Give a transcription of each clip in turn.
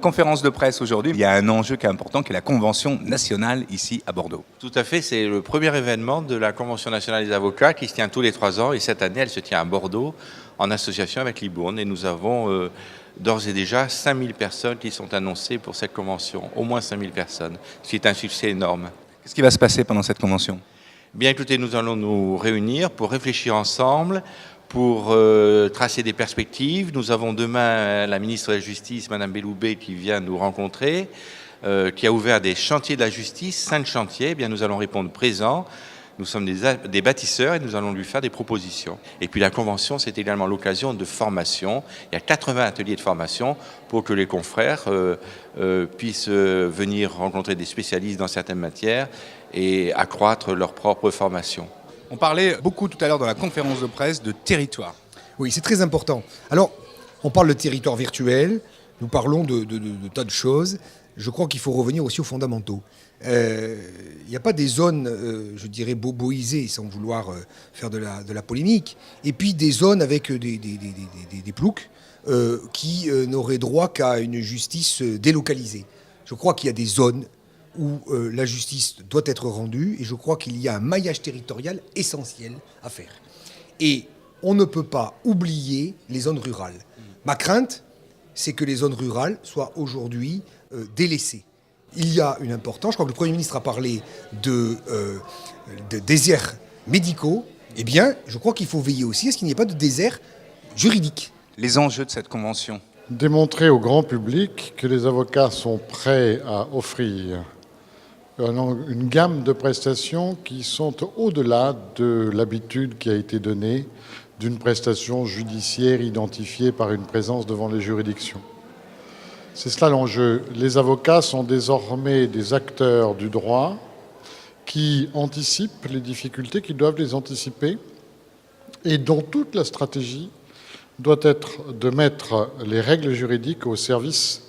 Conférence de presse aujourd'hui, il y a un enjeu qui est important, qui est la Convention nationale ici à Bordeaux. Tout à fait, c'est le premier événement de la Convention nationale des avocats qui se tient tous les 3 ans et cette année elle se tient à Bordeaux en association avec Libourne et nous avons d'ores et déjà 5000 personnes qui sont annoncées pour cette convention, au moins 5000 personnes, ce qui est un succès énorme. Qu'est-ce qui va se passer pendant cette convention ? Bien écoutez, nous allons nous réunir pour réfléchir ensemble, pour tracer des perspectives. Nous avons demain la ministre de la Justice, Madame Belloubet, qui vient nous rencontrer, qui a ouvert des chantiers de la justice, 5 chantiers. Eh bien, nous allons répondre présents. Nous sommes des bâtisseurs et nous allons lui faire des propositions. Et puis la convention, c'est également l'occasion de formation. Il y a 80 ateliers de formation pour que les confrères puissent venir rencontrer des spécialistes dans certaines matières et accroître leur propre formation. On parlait beaucoup tout à l'heure dans la conférence de presse de territoire. Oui, c'est très important. Alors, on parle de territoire virtuel, nous parlons de tas de choses. Je crois qu'il faut revenir aussi aux fondamentaux. Il n'y a pas des zones, je dirais, boboisées, sans vouloir faire de la polémique, et puis des zones avec des ploucs qui n'auraient droit qu'à une justice délocalisée. Je crois qu'il y a des zones où la justice doit être rendue, et je crois qu'il y a un maillage territorial essentiel à faire. Et on ne peut pas oublier les zones rurales. Ma crainte, c'est que les zones rurales soient aujourd'hui délaissées. Il y a une importance, je crois que le Premier ministre a parlé de déserts médicaux. Eh bien, je crois qu'il faut veiller aussi à ce qu'il n'y ait pas de désert juridique. Les enjeux de cette convention. Démontrer au grand public que les avocats sont prêts à offrir une gamme de prestations qui sont au-delà de l'habitude qui a été donnée d'une prestation judiciaire identifiée par une présence devant les juridictions. C'est cela l'enjeu. Les avocats sont désormais des acteurs du droit qui anticipent les difficultés, qui doivent les anticiper, et dont toute la stratégie doit être de mettre les règles juridiques au service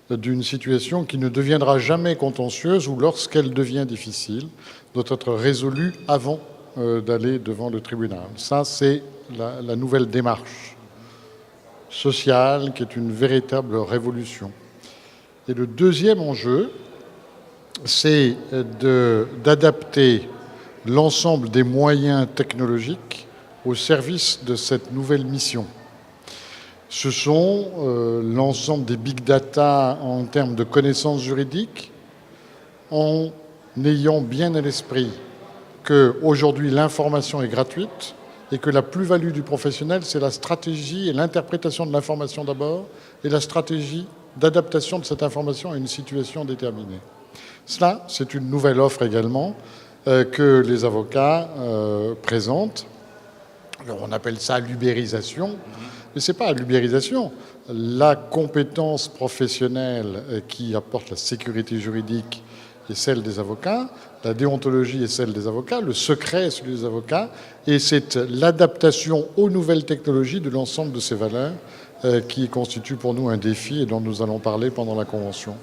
d'une situation qui ne deviendra jamais contentieuse ou lorsqu'elle devient difficile, doit être résolue avant d'aller devant le tribunal. Ça, c'est la nouvelle démarche sociale qui est une véritable révolution. Et le deuxième enjeu, c'est d'adapter l'ensemble des moyens technologiques au service de cette nouvelle mission. Ce sont l'ensemble des big data en termes de connaissances juridiques, en ayant bien à l'esprit qu'aujourd'hui l'information est gratuite et que la plus-value du professionnel, c'est la stratégie et l'interprétation de l'information d'abord et la stratégie d'adaptation de cette information à une situation déterminée. Cela, c'est une nouvelle offre également que les avocats présentent. Alors on appelle ça l'ubérisation. Mais ce n'est pas l'ubérisation. La compétence professionnelle qui apporte la sécurité juridique est celle des avocats, la déontologie est celle des avocats, le secret est celui des avocats, et c'est l'adaptation aux nouvelles technologies de l'ensemble de ces valeurs qui constitue pour nous un défi et dont nous allons parler pendant la Convention.